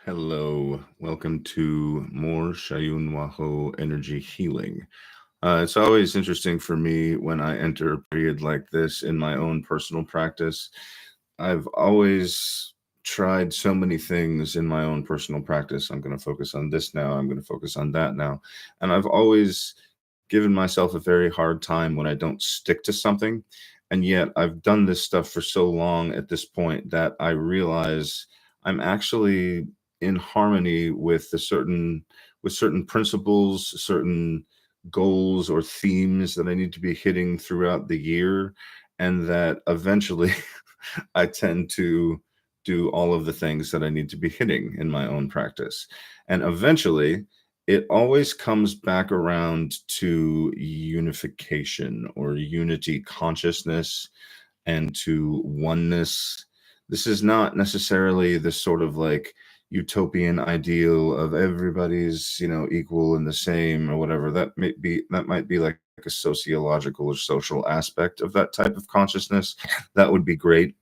Hello, welcome to more Xayun Waho energy healing. It's always interesting for me when I enter a period like this in my own personal practice. I've always tried so many things in my own personal practice. I'm going to focus on this now, I'm going to focus on that now. And I've always given myself a very hard time when I don't stick to something. And yet I've done this stuff for so long at this point that I realize I'm actually in harmony with certain principles, certain goals or themes that I need to be hitting throughout the year, and that eventually I tend to do all of the things that I need to be hitting in my own practice. And eventually it always comes back around to unification or unity consciousness and to oneness. This is not necessarily the sort of like utopian ideal of everybody's, equal and the same or whatever. That might be like a sociological or social aspect of that type of consciousness. That would be great,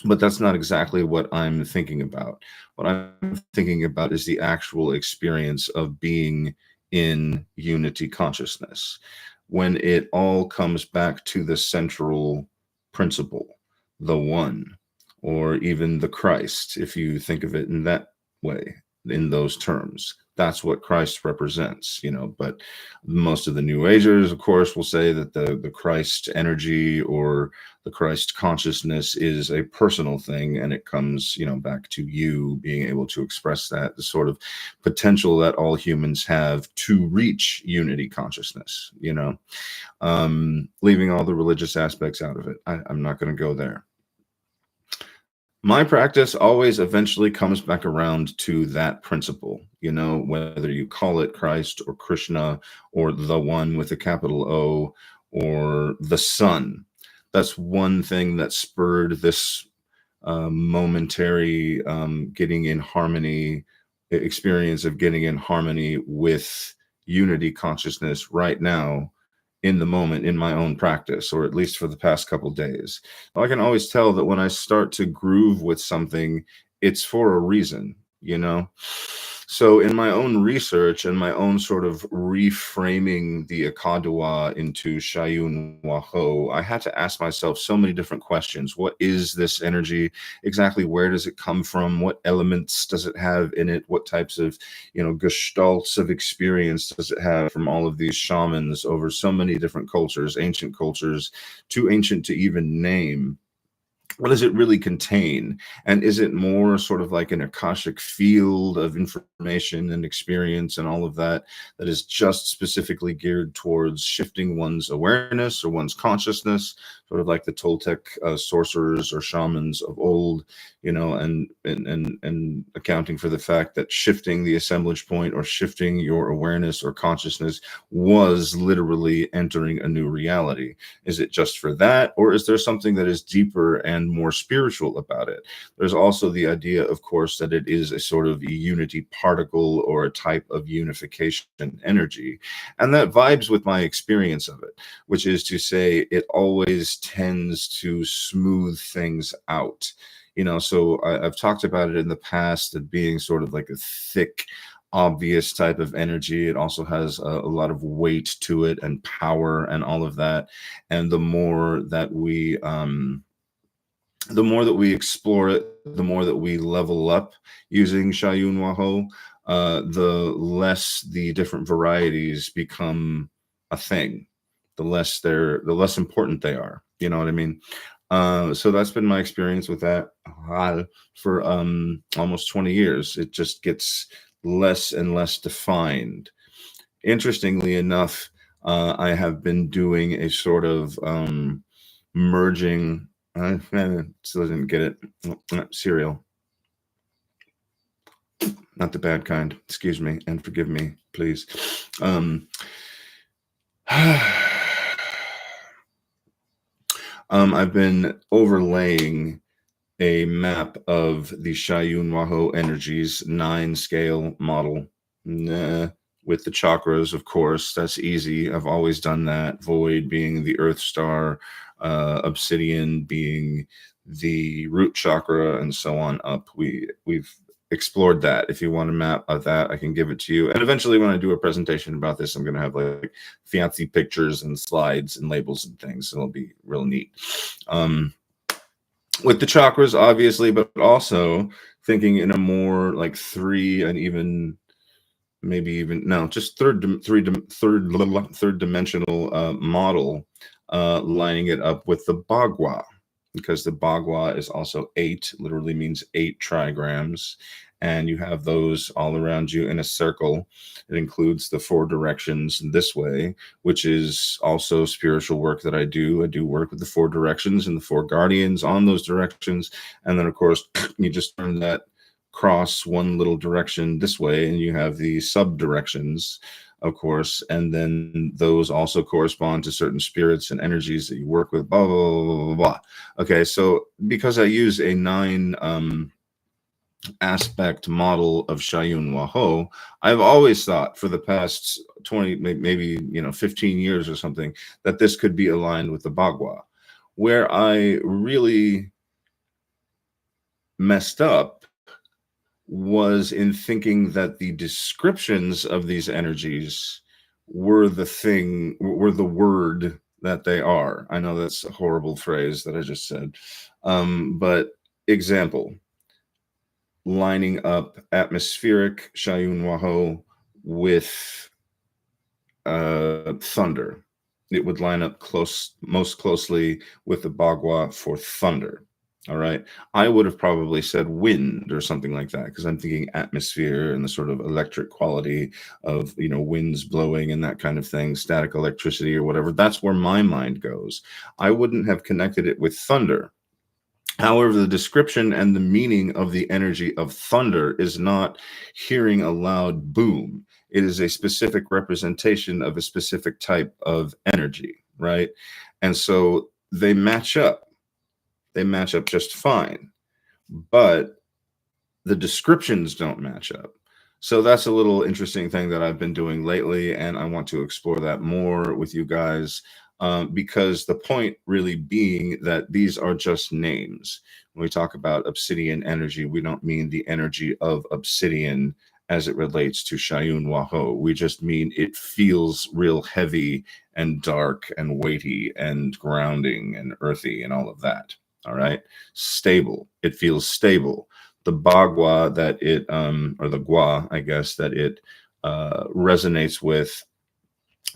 but that's not exactly what I'm thinking about. What I'm thinking about is the actual experience of being in unity consciousness, when it all comes back to the central principle, the one, or even the Christ, if you think of it in that way, in those terms. That's what Christ represents, but most of the New Agers, of course, will say that the Christ energy or the Christ consciousness is a personal thing, and it comes, back to you being able to express that, the sort of potential that all humans have to reach unity consciousness, leaving all the religious aspects out of it. I'm not going to go there. My practice always eventually comes back around to that principle, whether you call it Christ or Krishna or the one with a capital O or the sun. That's one thing that spurred this momentary getting in harmony experience of getting in harmony with unity consciousness right now in the moment in my own practice, or at least for the past couple days. I can always tell that when I start to groove with something, it's for a reason, So in my own research and my own sort of reframing the Akadwa into Xayun Waho, I had to ask myself so many different questions. What is this energy? Exactly where does it come from? What elements does it have in it? What types of, gestalts of experience does it have from all of these shamans over so many different cultures, ancient cultures, too ancient to even name? What does it really contain? And is it more sort of like an Akashic field of information and experience and all of that, that is just specifically geared towards shifting one's awareness or one's consciousness, sort of like the Toltec sorcerers or shamans of old, and accounting for the fact that shifting the assemblage point or shifting your awareness or consciousness was literally entering a new reality? Is it just for that, or is there something that is deeper and more spiritual about it? There's also the idea, of course, that it is a sort of unity particle or a type of unification energy. And that vibes with my experience of it, which is to say it always tends to smooth things out. So I've talked about it in the past, that being sort of like a thick, obvious type of energy. It also has a lot of weight to it and power and all of that. And the more that we explore it, the more that we level up using Xayun Waho, the less the different varieties become a thing, the less important they are. You know what I mean? So that's been my experience with that for almost 20 years. It just gets less and less defined. Interestingly enough, I have been doing a sort of merging. Still didn't get it. Cereal, not the bad kind. Excuse me and forgive me, please. I've been overlaying a map of the Xayun Waho energies 9-scale model. With the chakras, of course, that's easy. I've always done that. Void being the earth star, obsidian being the root chakra, and so on up. We've explored that. If you want a map of that, I can give it to you. And eventually when I do a presentation about this, I'm going to have like fancy pictures and slides and labels and things. So it'll be real neat. With the chakras, obviously, but also thinking in a more like three and even maybe even no, just third dimensional model, lining it up with the bagua, because the bagua is also 8, literally means 8 trigrams, and you have those all around you in a circle. It includes the 4 directions this way, which is also spiritual work that I do. I do work with the 4 directions and the 4 guardians on those directions, and then of course you just turn that cross one little direction this way and you have the sub directions, of course, and then those also correspond to certain spirits and energies that you work with, blah, blah, blah, blah, blah. Okay, so because I use a 9 aspect model of Xayun Waho, I've always thought for the past 20, maybe 15 years or something, that this could be aligned with the Bagua. Where I really messed up was in thinking that the descriptions of these energies were the word that they are. I know that's a horrible phrase that I just said. But example, lining up atmospheric Xayun Waho with thunder. It would line up most closely with the Bagua for thunder. All right. I would have probably said wind or something like that, because I'm thinking atmosphere and the sort of electric quality of, winds blowing and that kind of thing, static electricity or whatever. That's where my mind goes. I wouldn't have connected it with thunder. However, the description and the meaning of the energy of thunder is not hearing a loud boom. It is a specific representation of a specific type of energy, right? And so they match up. They match up just fine, but the descriptions don't match up. So that's a little interesting thing that I've been doing lately, and I want to explore that more with you guys, because the point really being that these are just names. When we talk about obsidian energy, we don't mean the energy of obsidian as it relates to Xayun Waho. We just mean it feels real heavy and dark and weighty and grounding and earthy and all of that. All right. Stable. It feels stable. The bagua that it, or the gua, I guess, that it resonates with,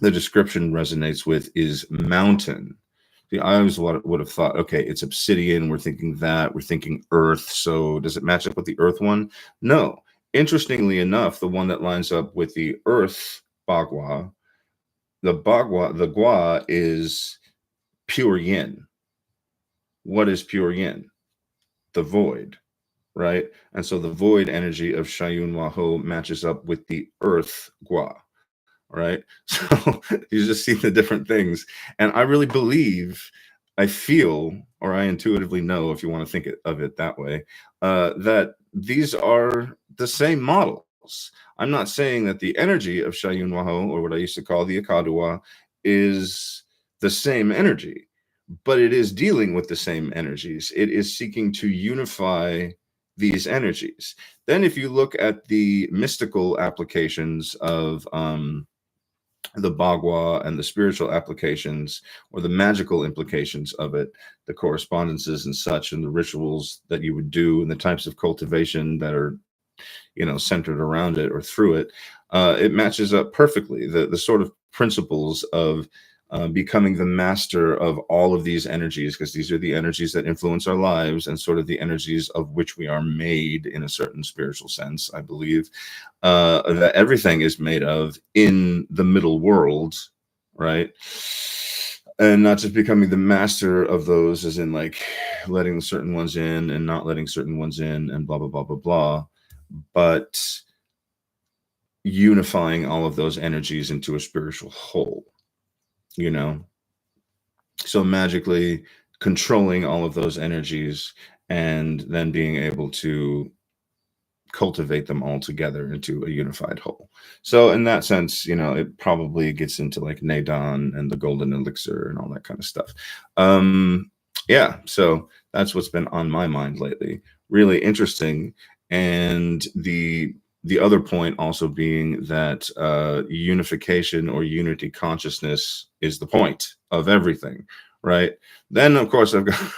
the description resonates with, is mountain. See, I always would have thought, okay, it's obsidian. We're thinking that. We're thinking earth. So does it match up with the earth one? No. Interestingly enough, the one that lines up with the earth bagua, the gua is pure yin. What is pure yin? The void, right? And so the void energy of Xayun Waho matches up with the earth gua, right? So you just see the different things. And I really believe, I feel, or I intuitively know, if you want to think of it that way, that these are the same models. I'm not saying that the energy of Xayun Waho, or what I used to call the Akadua, is the same energy, but it is dealing with the same energies. It is seeking to unify these energies. Then if you look at the mystical applications of the bagua and the spiritual applications, or the magical implications of it, the correspondences and such, and the rituals that you would do, and the types of cultivation that are, centered around it or through it, it matches up perfectly. The sort of principles of becoming the master of all of these energies, because these are the energies that influence our lives, and sort of the energies of which we are made in a certain spiritual sense, I believe, that everything is made of in the middle world, right? And not just becoming the master of those, as in like letting certain ones in and not letting certain ones in and blah, blah, blah, blah, blah, but unifying all of those energies into a spiritual whole. So magically controlling all of those energies, and then being able to cultivate them all together into a unified whole. So in that sense, it probably gets into like Nadon and the golden elixir and all that kind of stuff. Yeah, so that's what's been on my mind lately. Really interesting. And the other point also being that unification or unity consciousness is the point of everything, right? Then, of course, I've got,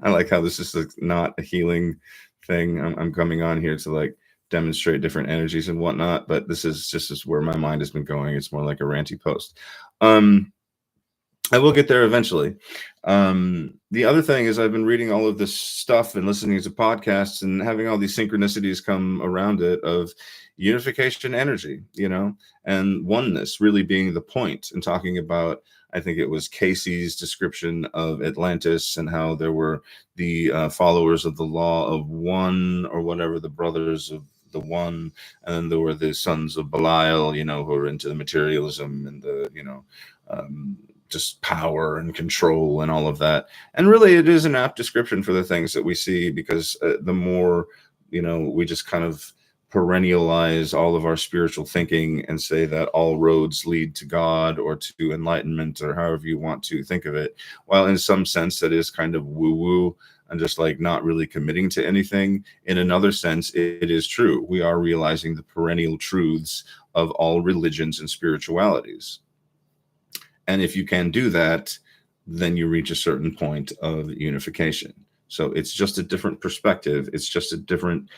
I like how this is not a healing thing. I'm coming on here to like demonstrate different energies and whatnot, but this is just where my mind has been going. It's more like a ranty post. I will get there eventually. The other thing is I've been reading all of this stuff and listening to podcasts and having all these synchronicities come around it of unification energy, and oneness really being the point, and talking about, I think it was Casey's description of Atlantis and how there were the followers of the law of one, or whatever, the brothers of the one, and then there were the sons of Belial, who are into the materialism and the, just power and control and all of that. And really, it is an apt description for the things that we see, because the more, we just kind of perennialize all of our spiritual thinking and say that all roads lead to God or to enlightenment, or however you want to think of it, while in some sense that is kind of woo-woo and just like not really committing to anything. In another sense, it is true. We are realizing the perennial truths of all religions and spiritualities. And if you can do that, then you reach a certain point of unification. So it's just a different perspective. It's just a different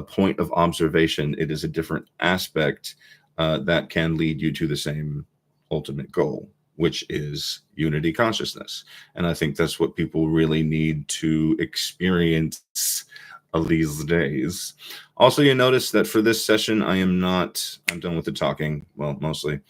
point of observation. It is a different aspect that can lead you to the same ultimate goal, which is unity consciousness. And I think that's what people really need to experience these days. Also, you notice that for this session, I'm done with the talking. Well, mostly.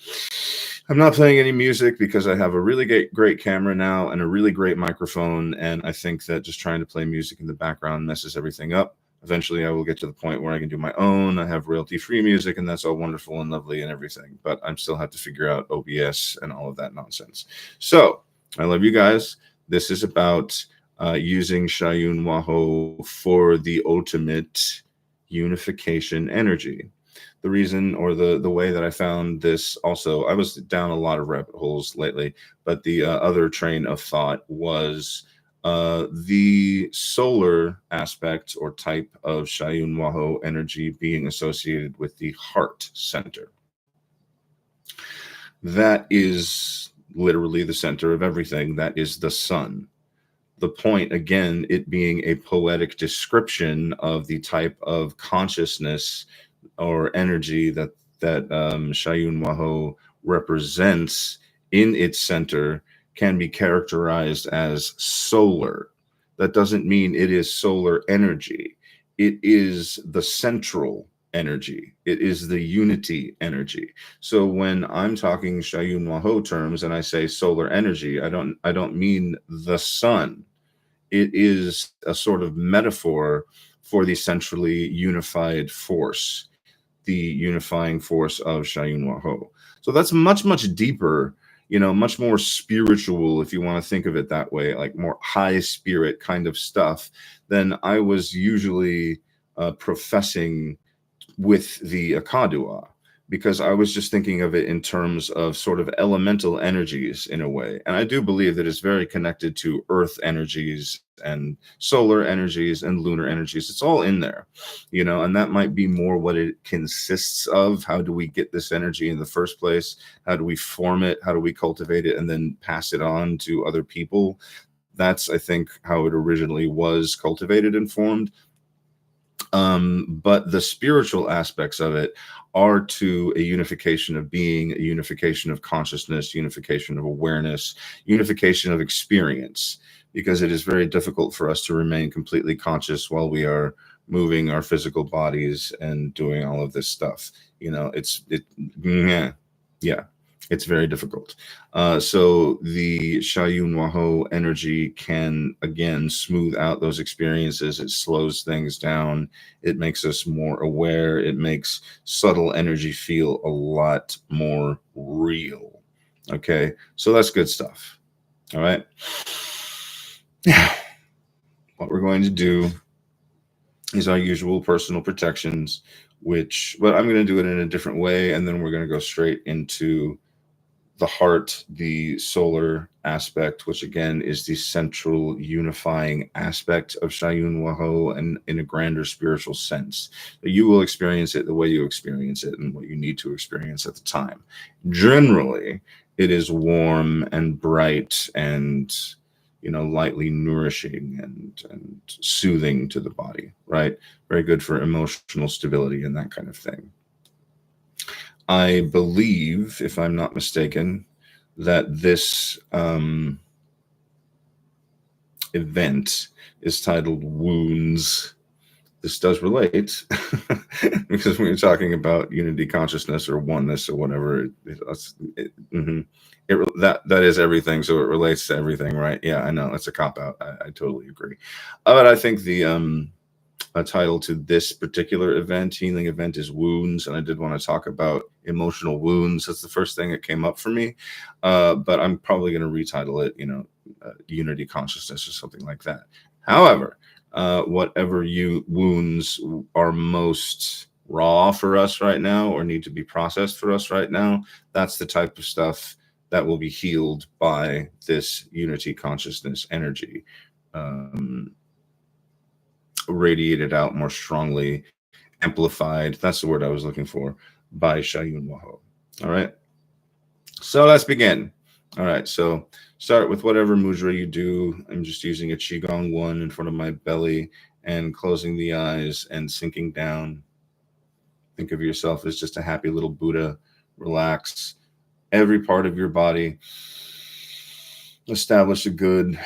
I'm not playing any music because I have a really great camera now and a really great microphone. And I think that just trying to play music in the background messes everything up. Eventually, I will get to the point where I can do my own. I have royalty-free music, and that's all wonderful and lovely and everything. But I still have to figure out OBS and all of that nonsense. So I love you guys. This is about using Xayun Waho for the ultimate unification energy. The reason, or the way that I found this, also, I was down a lot of rabbit holes lately, but the other train of thought was the solar aspect or type of Xayun Waho energy being associated with the heart center. That is literally the center of everything. That is the sun. The point, again, it being a poetic description of the type of consciousness or energy that Xayun Waho represents in its center, can be characterized as solar. That doesn't mean it is solar energy. It is the central energy. It is the unity energy. So when I'm talking Xayun Waho terms and I say solar energy, I don't mean the sun. It is a sort of metaphor for the centrally unified force, the unifying force of Xayun Waho. So that's much deeper, much more spiritual, if you want to think of it that way, like more high spirit kind of stuff than I was usually professing with the Akadua, because I was just thinking of it in terms of sort of elemental energies in a way. And I do believe that it's very connected to earth energies and solar energies and lunar energies. It's all in there, and that might be more what it consists of. How do we get this energy in the first place? How do we form it? How do we cultivate it and then pass it on to other people? That's, I think, how it originally was cultivated and formed. But the spiritual aspects of it are to a unification of being, a unification of consciousness, unification of awareness, unification of experience, because it is very difficult for us to remain completely conscious while we are moving our physical bodies and doing all of this stuff. It's very difficult. So the Xayun Waho energy can, again, smooth out those experiences. It slows things down. It makes us more aware. It makes subtle energy feel a lot more real. Okay, so that's good stuff. All right. What we're going to do is our usual personal protections, but I'm going to do it in a different way, and then we're going to go straight into the heart, the solar aspect, which again is the central unifying aspect of Xayun Waho, and in a grander spiritual sense. You will experience it the way you experience it and what you need to experience at the time. Generally, it is warm and bright and, you know, lightly nourishing and soothing to the body, right? Very good for emotional stability and that kind of thing. I believe, if I'm not mistaken, that this event is titled Wounds. This does relate because when you're talking about unity consciousness or oneness or whatever, that is everything. So it relates to everything, right? Yeah, I know it's a cop out. I totally agree. But I think the title to this particular healing event, is Wounds, and I did want to talk about emotional wounds. That's the first thing that came up for me, but I'm probably going to retitle it, you know, Unity Consciousness or something like that. However, whatever wounds are most raw for us right now or need to be processed for us right now, that's the type of stuff that will be healed by this Unity Consciousness energy. Radiated out more strongly, amplified. That's the word I was looking for, by Xayun Waho. All right. So let's begin. All right. So start with whatever mudra you do. I'm just using a Qigong 1 in front of my belly and closing the eyes and sinking down. Think of yourself as just a happy little Buddha. Relax every part of your body. Establish a good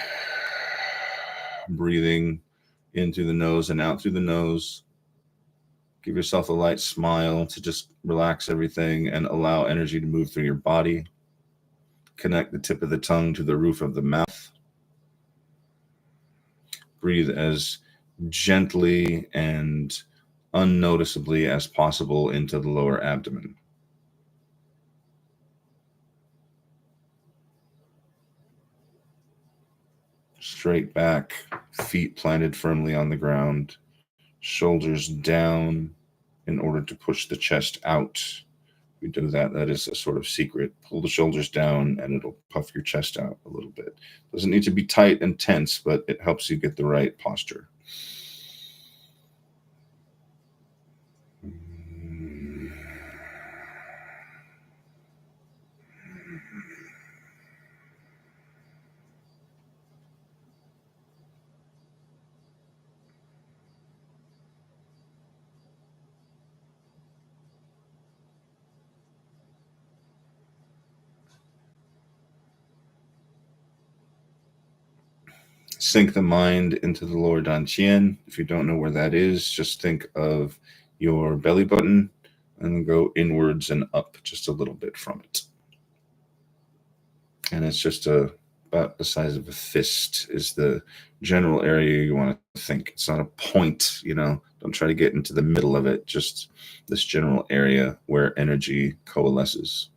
breathing in through the nose and out through the nose. Give yourself a light smile to just relax everything and allow energy to move through your body. Connect the tip of the tongue to the roof of the mouth. Breathe as gently and unnoticeably as possible into the lower abdomen. Straight back, feet planted firmly on the ground, shoulders down in order to push the chest out. We do that. That is a sort of secret. Pull the shoulders down and it'll puff your chest out a little bit. Doesn't need to be tight and tense, but it helps you get the right posture. Sink the mind into the lower dantian. If you don't know where that is, just think of your belly button and then go inwards and up just a little bit from it. And it's just about the size of a fist is the general area you want to think. It's not a point, you know, don't try to get into the middle of it, just this general area where energy coalesces.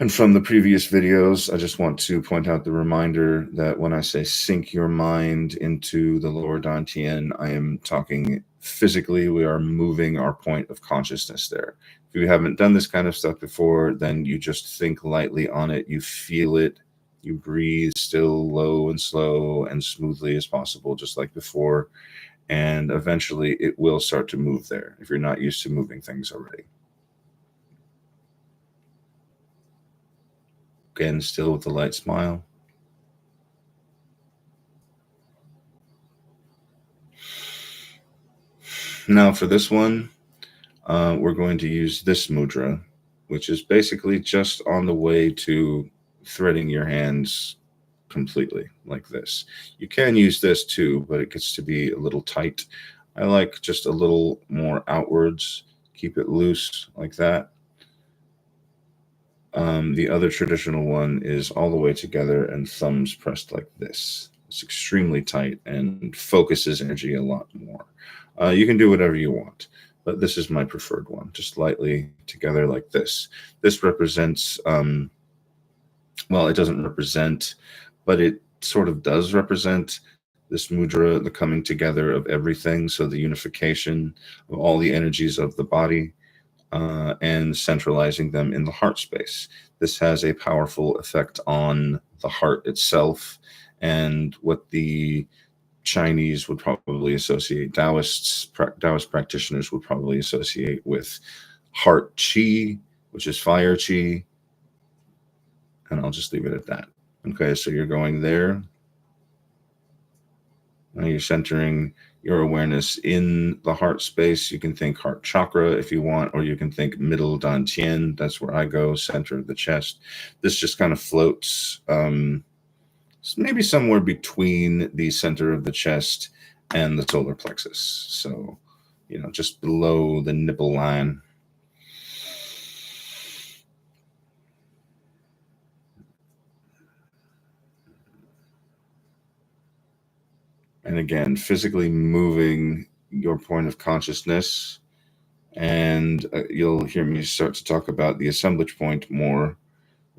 And from the previous videos, I just want to point out the reminder that when I say sink your mind into the lower dantian, I am talking physically. We are moving our point of consciousness there. If you haven't done this kind of stuff before, then you just think lightly on it. You feel it. You breathe still low and slow and smoothly as possible, just like before. And eventually it will start to move there if you're not used to moving things already. Again, still with a light smile. Now for this one, we're going to use this mudra, which is basically just on the way to threading your hands completely like this. You can use this too, but it gets to be a little tight. I like just a little more outwards. Keep it loose like that. The other traditional one is all the way together and thumbs pressed like this. It's extremely tight and focuses energy a lot more. You can do whatever you want, but this is my preferred one, just lightly together like this. This represents, well, it doesn't represent but it sort of does represent this mudra, the coming together of everything. So the unification of all the energies of the body, and centralizing them in the heart space. This has a powerful effect on the heart itself, and what the Chinese would probably associate, Taoist practitioners would probably associate with heart chi, which is fire chi. And I'll just leave it at that. Okay, so you're going there. Now you're centering your awareness in the heart space. You can think heart chakra if you want, or you can think middle dantian. That's where I go, center of the chest. This just kind of floats maybe somewhere between the center of the chest and the solar plexus. So, just below the nipple line. And again, physically moving your point of consciousness. And you'll hear me start to talk about the assemblage point more.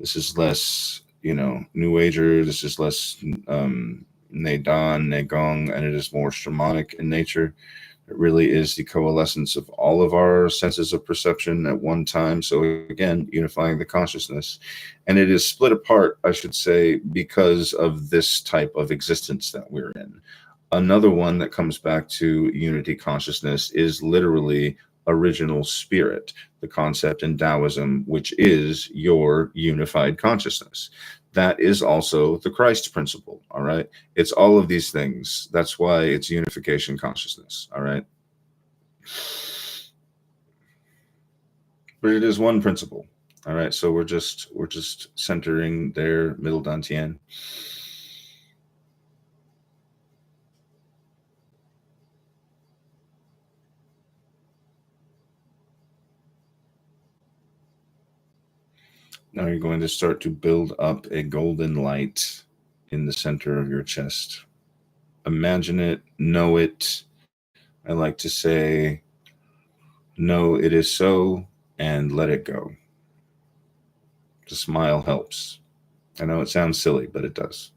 This is less, New Ager. This is less Neidan, Neigong, and it is more shamanic in nature. It really is the coalescence of all of our senses of perception at one time. So again, unifying the consciousness. And it is split apart, I should say, because of this type of existence that we're in. Another one that comes back to unity consciousness is literally original spirit, the concept in Taoism, which is your unified consciousness. That is also the Christ principle, all right? It's all of these things. That's why it's unification consciousness, all right? But it is one principle, all right? So we're just centering their middle dantian. Now you're going to start to build up a golden light in the center of your chest. Imagine it, know it. I like to say, know it is so, and let it go. The smile helps. I know it sounds silly, but it does.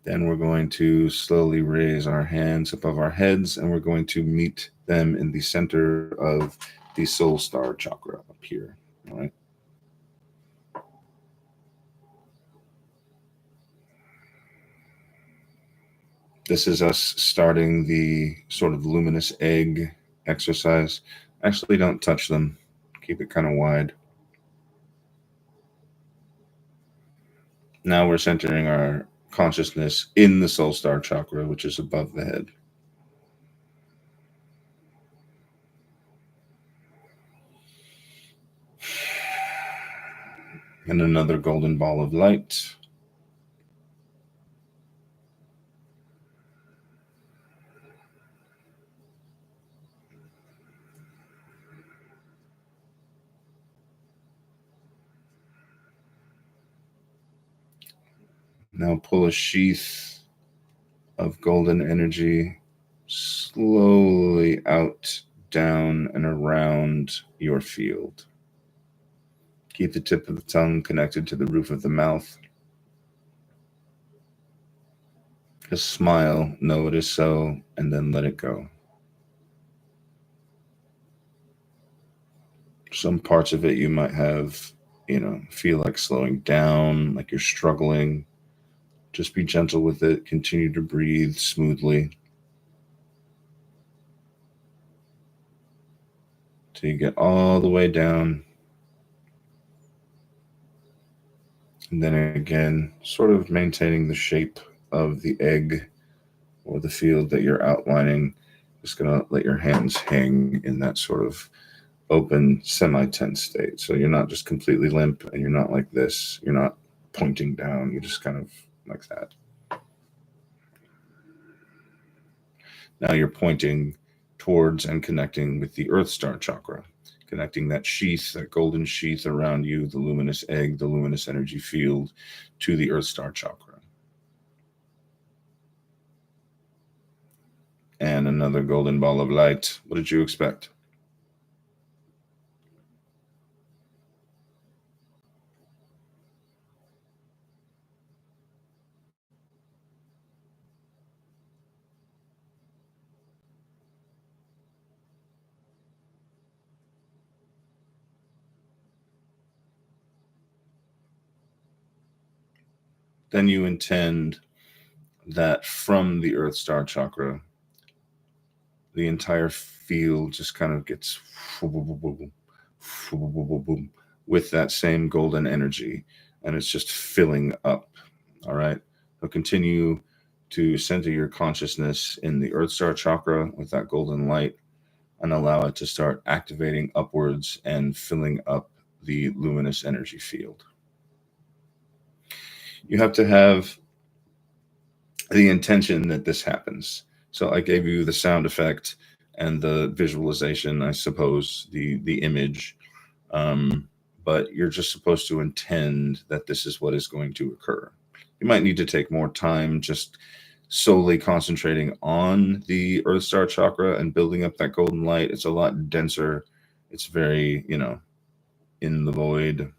Then we're going to slowly raise our hands above our heads, and we're going to meet them in the center of the soul star chakra up here. All right. This is us starting the sort of luminous egg exercise. Actually, don't touch them. Keep it kind of wide. Now we're centering our consciousness in the soul star chakra, which is above the head. And another golden ball of light. Now pull a sheath of golden energy slowly out, down, and around your field. Keep the tip of the tongue connected to the roof of the mouth. Just smile, know it is so, and then let it go. Some parts of it you might have, feel like slowing down, like you're struggling. Just be gentle with it. Continue to breathe smoothly till you get all the way down. And then again, sort of maintaining the shape of the egg or the field that you're outlining. Just going to let your hands hang in that sort of open, semi-tense state. So you're not just completely limp, and you're not like this. You're not pointing down. You're just kind of like that. Now you're pointing towards and connecting with the Earth Star chakra, connecting that sheath, that golden sheath around you, the luminous egg, the luminous energy field, to the Earth Star chakra. And another golden ball of light. What did you expect? Then you intend that from the Earth Star chakra, the entire field just kind of gets with that same golden energy, and it's just filling up. All right. So continue to center your consciousness in the Earth Star chakra with that golden light and allow it to start activating upwards and filling up the luminous energy field. You have to have the intention that this happens. So I gave you the sound effect and the visualization, I suppose, the image, but you're just supposed to intend that this is what is going to occur. You might need to take more time just solely concentrating on the Earth Star chakra and building up that golden light. It's a lot denser. It's very, in the void.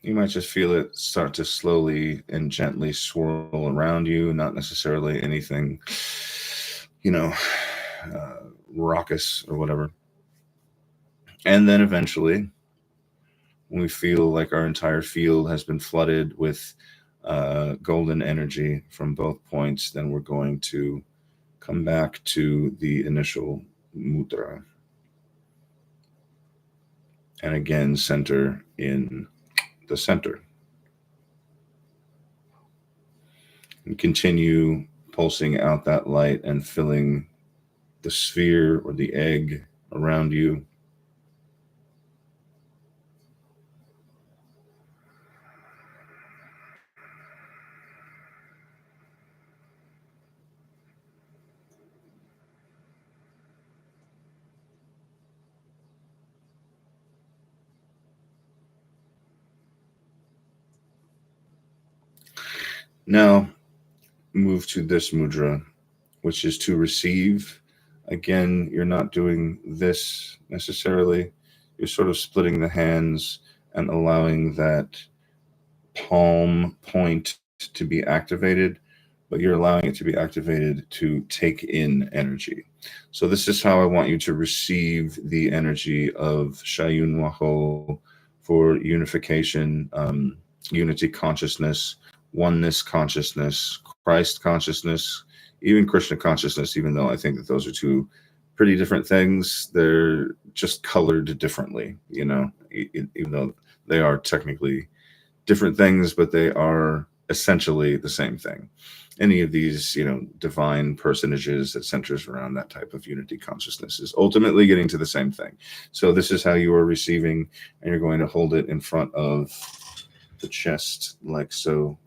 You might just feel it start to slowly and gently swirl around you, not necessarily anything, raucous or whatever. And then eventually, when we feel like our entire field has been flooded with golden energy from both points, then we're going to come back to the initial mudra. And again, center in the center. And continue pulsing out that light and filling the sphere or the egg around you. Now, move to this mudra, which is to receive. Again, you're not doing this necessarily. You're sort of splitting the hands and allowing that palm point to be activated, but you're allowing it to be activated to take in energy. So this is how I want you to receive the energy of Xayun Waho for unification, unity consciousness, oneness consciousness, Christ consciousness, even Krishna consciousness, even though I think that those are two pretty different things. They're just colored differently, even though they are technically different things, but they are essentially the same thing. Any of these, divine personages that centers around that type of unity consciousness is ultimately getting to the same thing. So this is how you are receiving, and you're going to hold it in front of the chest like so.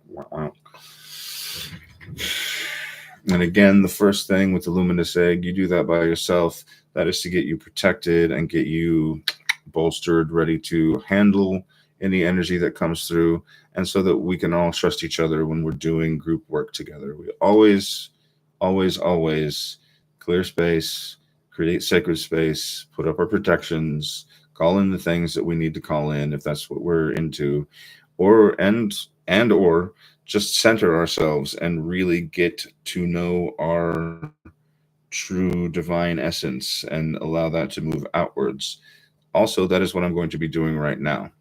And again, the first thing with the luminous egg, you do that by yourself. That is to get you protected and get you bolstered, ready to handle any energy that comes through, and so that we can all trust each other when we're doing group work together. We always clear space, create sacred space, put up our protections, call in the things that we need to call in if that's what we're into, or just center ourselves and really get to know our true divine essence and allow that to move outwards. Also, that is what I'm going to be doing right now.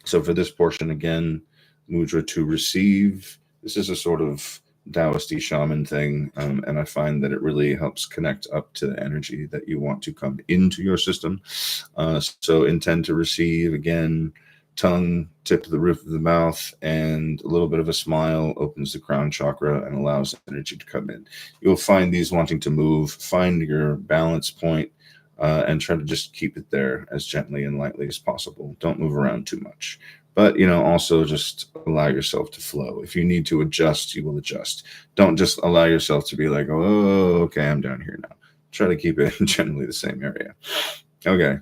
So for this portion, again, mudra to receive. This is a sort of Taoist shaman thing, and I find that it really helps connect up to the energy that you want to come into your system. So intend to receive, again, tongue, tip of the roof of the mouth, and a little bit of a smile opens the crown chakra and allows energy to come in. You'll find these wanting to move. Find your balance point, and try to just keep it there as gently and lightly as possible. Don't move around too much. But, also just allow yourself to flow. If you need to adjust, you will adjust. Don't just allow yourself to be like, oh, okay, I'm down here now. Try to keep it generally the same area. Okay.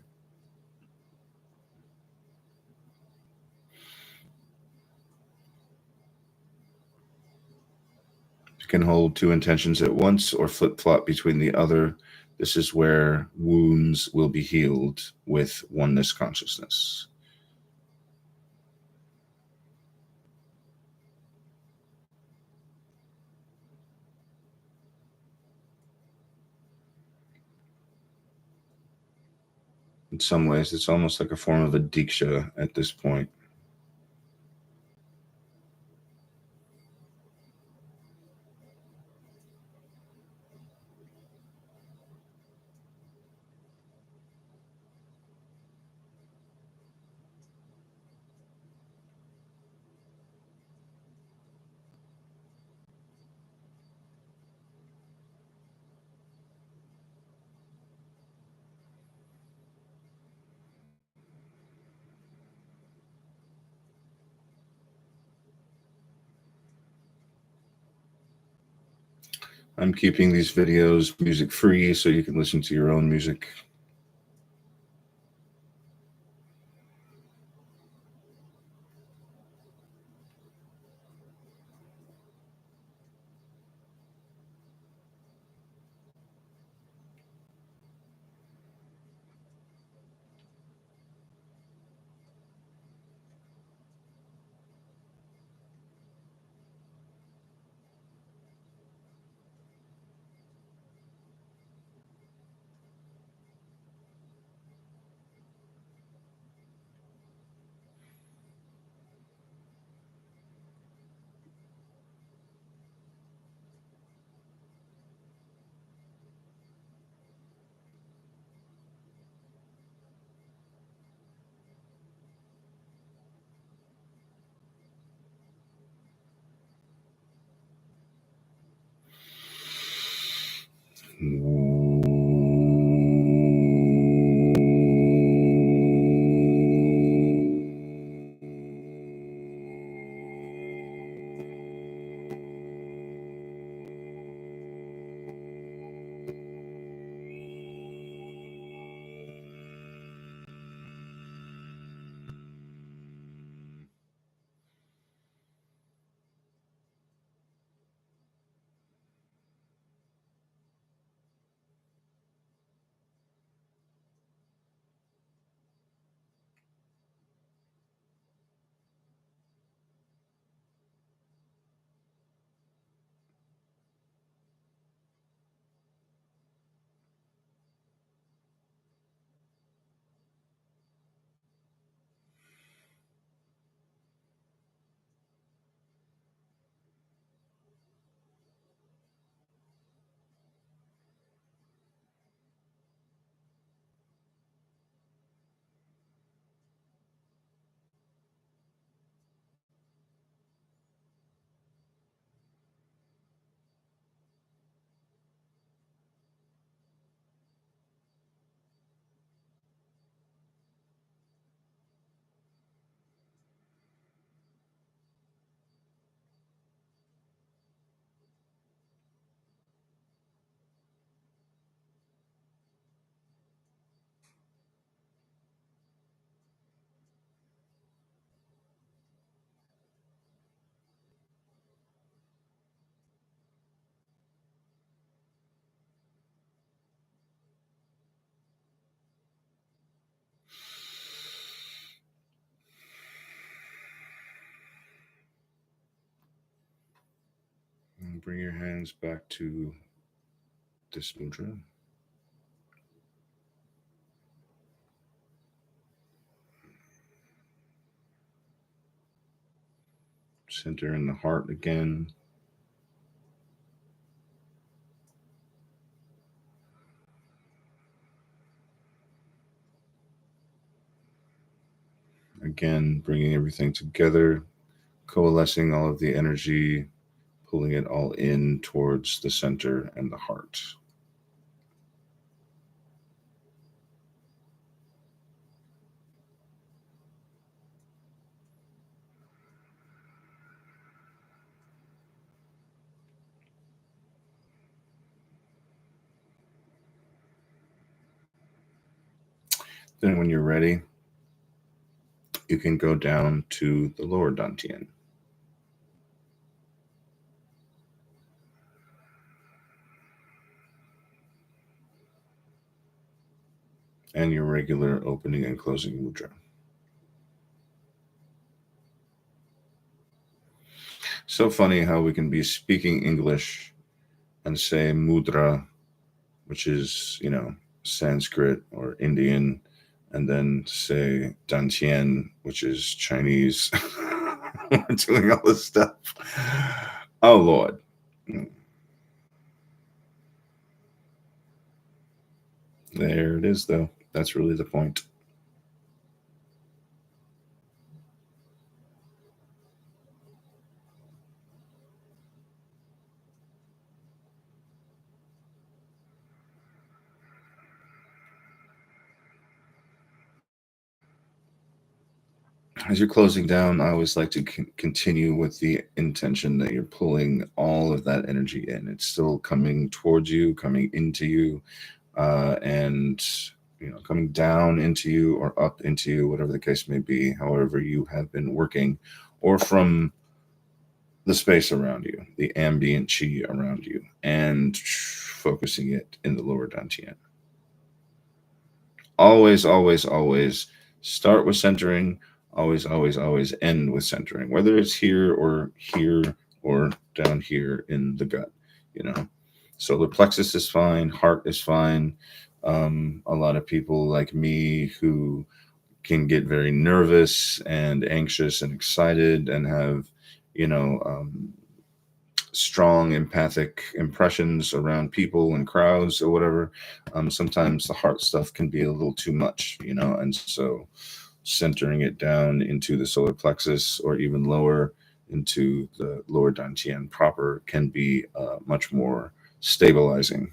You can hold two intentions at once or flip-flop between the other. This is where wounds will be healed with oneness consciousness. In some ways, it's almost like a form of a deeksha at this point. I'm keeping these videos music free so you can listen to your own music. And bring your hands back to this mudra. Center in the heart again. Again, bringing everything together, coalescing all of the energy, pulling it all in towards the center and the heart. Then when you're ready, you can go down to the lower dantian. And your regular opening and closing mudra. So funny how we can be speaking English and say mudra, which is, Sanskrit or Indian, and then say dantian, which is Chinese. We're doing all this stuff. Oh, Lord. There it is, though. That's really the point. As you're closing down, I always like to continue with the intention that you're pulling all of that energy in. It's still coming towards you, coming into you, and coming down into you or up into you, whatever the case may be, however you have been working, or from the space around you, the ambient chi around you, and focusing it in the lower dantian. Always, always, always start with centering. Always, always, always end with centering, whether it's here or down here in the gut. Solar plexus is fine, heart is fine. A lot of people like me who can get very nervous and anxious and excited and have, strong empathic impressions around people and crowds or whatever. Sometimes the heart stuff can be a little too much, and so centering it down into the solar plexus or even lower into the lower dantian proper can be much more stabilizing.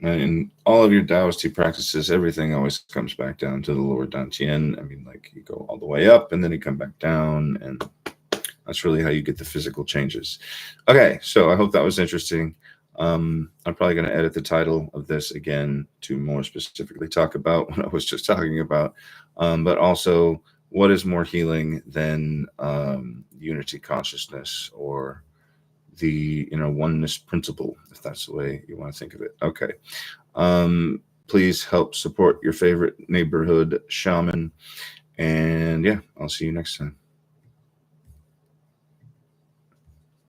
And in all of your Taoist practices, everything always comes back down to the lower dantian. I mean, like you go all the way up and then you come back down, and that's really how you get the physical changes. Okay, so I hope that was interesting. I'm probably going to edit the title of this again to more specifically talk about what I was just talking about, but also what is more healing than unity consciousness or the oneness principle, if that's the way you want to think of it. Okay. Please help support your favorite neighborhood shaman. And yeah, I'll see you next time.